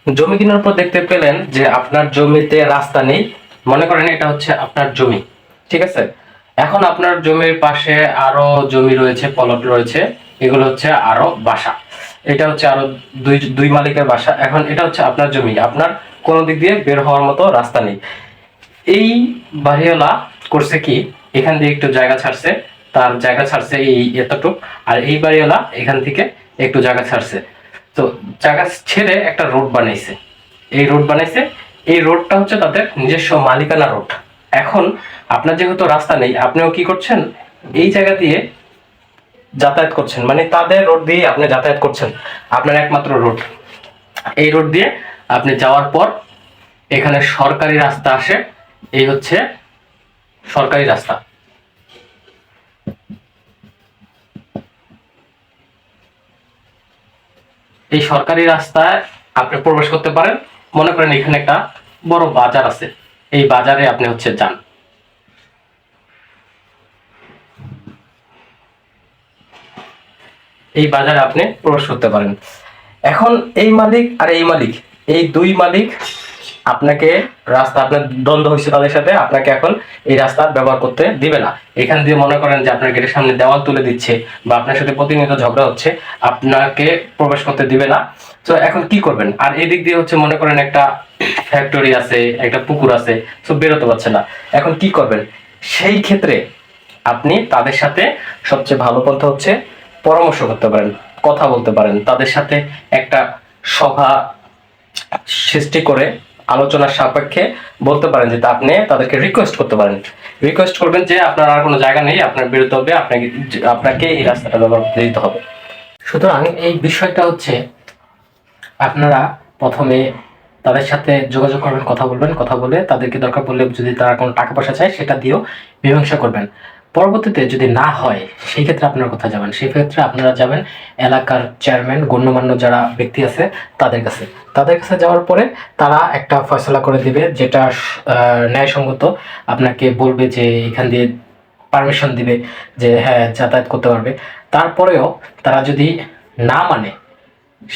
জমি কেনার পর দেখতে পেলেন যে আপনার জমিতে রাস্তা নেই। মনে করেন এটা হচ্ছে আপনার জমি, ঠিক আছে। এখন আপনার জমির পাশে আরো জমি রয়েছে, প্লট রয়েছে, এগুলো হচ্ছে আরো বাসা। এটা হচ্ছে আরো দুই দুই মালিকের বাসা। এখন এটা হচ্ছে আপনার জমি, আপনার কোনো দিক দিয়ে বের হওয়ার মতো রাস্তা নেই। এই বাড়িওয়ালা করছে কি, এখান দিয়ে একটু জায়গা ছাড়ছে, তার জায়গা ছাড়ছে এই এতটুক, আর এই বাড়িওয়ালা এখান থেকে একটু জায়গা ছাড়ছে। তো জায়গা ছেড়ে একটা রোড বানাইছে। এই রোড বানাইছে, এই রোডটা হচ্ছে তাদের নিজস্ব মালিকানা রোড। এখন আপনার যেহেতু রাস্তা নেই, আপনিও কি করছেন, এই জায়গা দিয়ে যাতায়াত করছেন, মানে তাদের রোড দিয়ে আপনি যাতায়াত করছেন, আপনার একমাত্র রোড। এই রোড দিয়ে আপনি যাওয়ার পর এখানে সরকারি রাস্তা আসে, এই হচ্ছে সরকারি রাস্তা। এই সরকারি রাস্তায় আপনি প্রবেশ করতে পারেন। মনে করেন এখানে একটা বড় বাজার আছে, এই বাজারে আপনি হচ্ছে যান। এই বাজারে আপনি প্রবেশ করতে পারেন। এখন এই মালিক আর এই মালিক, এই দুই মালিক আপনাকে রাস্তা, আপনার দ্বন্দ্ব হয়েছে তাদের সাথে, আপনাকে এখন এই রাস্তা ব্যবহার করতে দিবে না। এখান দিয়ে মনে করেন যে আপনার গেটের সামনে দেওয়াল তুলে দিচ্ছে বা আপনার সাথে প্রতিনিয়ত ঝগড়া হচ্ছে, আপনাকে প্রবেশ করতে দিবে না। তো এখন কি করবেন? আর এই দিক দিয়ে হচ্ছে মনে করেন একটা ফ্যাক্টরি আছে, একটা পুকুর আছে, তো বেরোতে পারছে না। এখন কি করবেন? সেই ক্ষেত্রে আপনি তাদের সাথে সবচেয়ে ভালো পন্থা হচ্ছে পরামর্শ করতে পারেন, কথা বলতে পারেন, তাদের সাথে একটা সভা সৃষ্টি করে আলোচনার সাপেক্ষে বলতে পারেন যে আপনি তাদেরকে রিকোয়েস্ট করতে পারেন। রিকোয়েস্ট করবেন যে আপনার আর কোনো জায়গা নেই, আপনার বেরোতে হবে, আপনাকে এই রাস্তাটা ব্যবহার করতে দিতে হবে। সুতরাং এই বিষয়টা হচ্ছে আপনারা প্রথমে তাদের সাথে যোগাযোগ করবেন, কথা বলবেন, কথা বলে তাদেরকে দরকার পড়লে যদি তারা কোনো টাকা পয়সা চায় সেটা দিয়েও মীমাংসা করবেন। পরবর্তীতে যদি না হয় সেই ক্ষেত্রে আপনারা কোথায় যাবেন? সেই ক্ষেত্রে আপনারা যাবেন এলাকার চেয়ারম্যান, গণ্যমান্য যারা ব্যক্তি আছে তাদের কাছে। তাদের কাছে যাওয়ার পরে তারা একটা ফয়সলা করে দিবে যেটা ন্যায়সঙ্গত। আপনাকে বলবে যে এখান দিয়ে পারমিশন দিবে যে হ্যাঁ যাতায়াত করতে পারবে। তারপরেও তারা যদি না মানে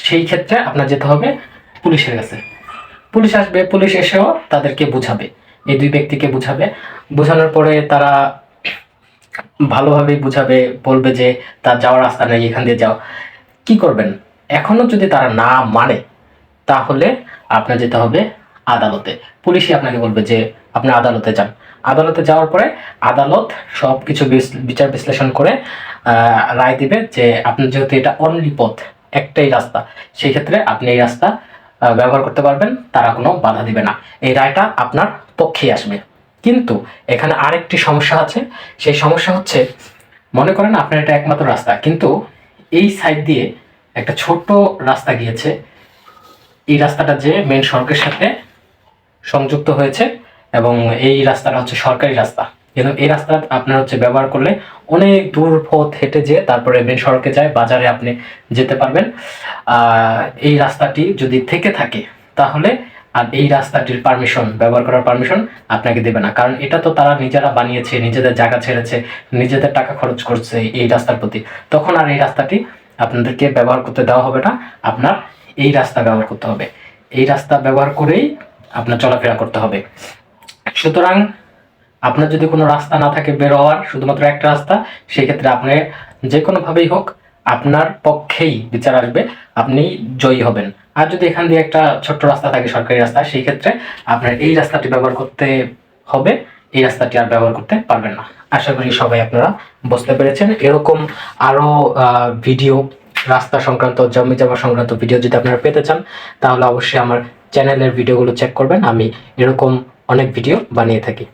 সেই ক্ষেত্রে আপনার যেতে হবে পুলিশের কাছে। পুলিশ আসবে, পুলিশ এসেও তাদেরকে বুঝাবে, এই দুই ব্যক্তিকে বুঝাবে। বোঝানোর পরে তারা ভালোভাবেই বুঝাবে, বলবে যে তার যাওয়ার রাস্তা নেই, এখান দিয়ে যাও। কি করবেন? এখনো যদি তারা না মানে তাহলে আপনার যেতে হবে আদালতে। পুলিশই আপনাকে বলবে যে আপনি আদালতে যান। আদালতে যাওয়ার পরে আদালত সব কিছু বিচার বিশ্লেষণ করে রায় দিবে যে আপনার যেহেতু এটা অনলি পথ, একটাই রাস্তা, সেই ক্ষেত্রে আপনি এই রাস্তা ব্যবহার করতে পারবেন, তারা কোনো বাধা দিবে না। এই রায়টা আপনার পক্ষেই আসবে। কিন্তু এখানে আরেকটি সমস্যা আছে। সেই সমস্যা হচ্ছে, মনে করেন আপনার এটা একমাত্র রাস্তা, কিন্তু এই সাইড দিয়ে একটা ছোট রাস্তা গিয়েছে। এই রাস্তাটা যে মেন সড়কের সাথে সংযুক্ত হয়েছে এবং এই রাস্তাটা হচ্ছে সরকারি রাস্তা। কিন্তু এই রাস্তা আপনার হচ্ছে ব্যবহার করলে অনেক দূর পথ হেঁটে যেয়ে তারপরে মেন সড়কে যায়, বাজারে আপনি যেতে পারবেন। এই রাস্তাটি যদি থেকে থাকে তাহলে আর এই রাস্তাটির পারমিশন, ব্যবহার করার পারমিশন আপনাকে দেবে না, কারণ এটা তো তারা নিজেরা বানিয়েছে, নিজেদের জায়গা ছেড়েছে, নিজেদের টাকা খরচ করছে এই রাস্তার প্রতি। তখন আর এই রাস্তাটি আপনাদেরকে ব্যবহার করতে দেওয়া হবে না, আপনার এই রাস্তা ব্যবহার করতে হবে। এই রাস্তা ব্যবহার করেই আপনার চলাফেরা করতে হবে। সুতরাং আপনার যদি কোনো রাস্তা না থাকে বের হওয়ার, শুধুমাত্র একটা রাস্তা, সেই ক্ষেত্রে আপনি যে কোনোভাবেই হোক আপনার পক্ষেই বিচার আসবে, আপনি জয়ী হবেন। আর যদি এখান দিয়ে একটা ছোট্ট রাস্তা থাকে, সরকারি রাস্তা, সেই ক্ষেত্রে আপনার এই রাস্তাটি ব্যবহার করতে হবে, এই রাস্তাটি আর ব্যবহার করতে পারবেন না। আশা করি সবাই আপনারা বুঝতে পেরেছেন। এরকম আরও ভিডিও, রাস্তা সংক্রান্ত, জমি জমা সংক্রান্ত ভিডিও যদি আপনারা পেতে চান তাহলে অবশ্যই আমার চ্যানেলের ভিডিওগুলো চেক করবেন। আমি এরকম অনেক ভিডিও বানিয়ে থাকি।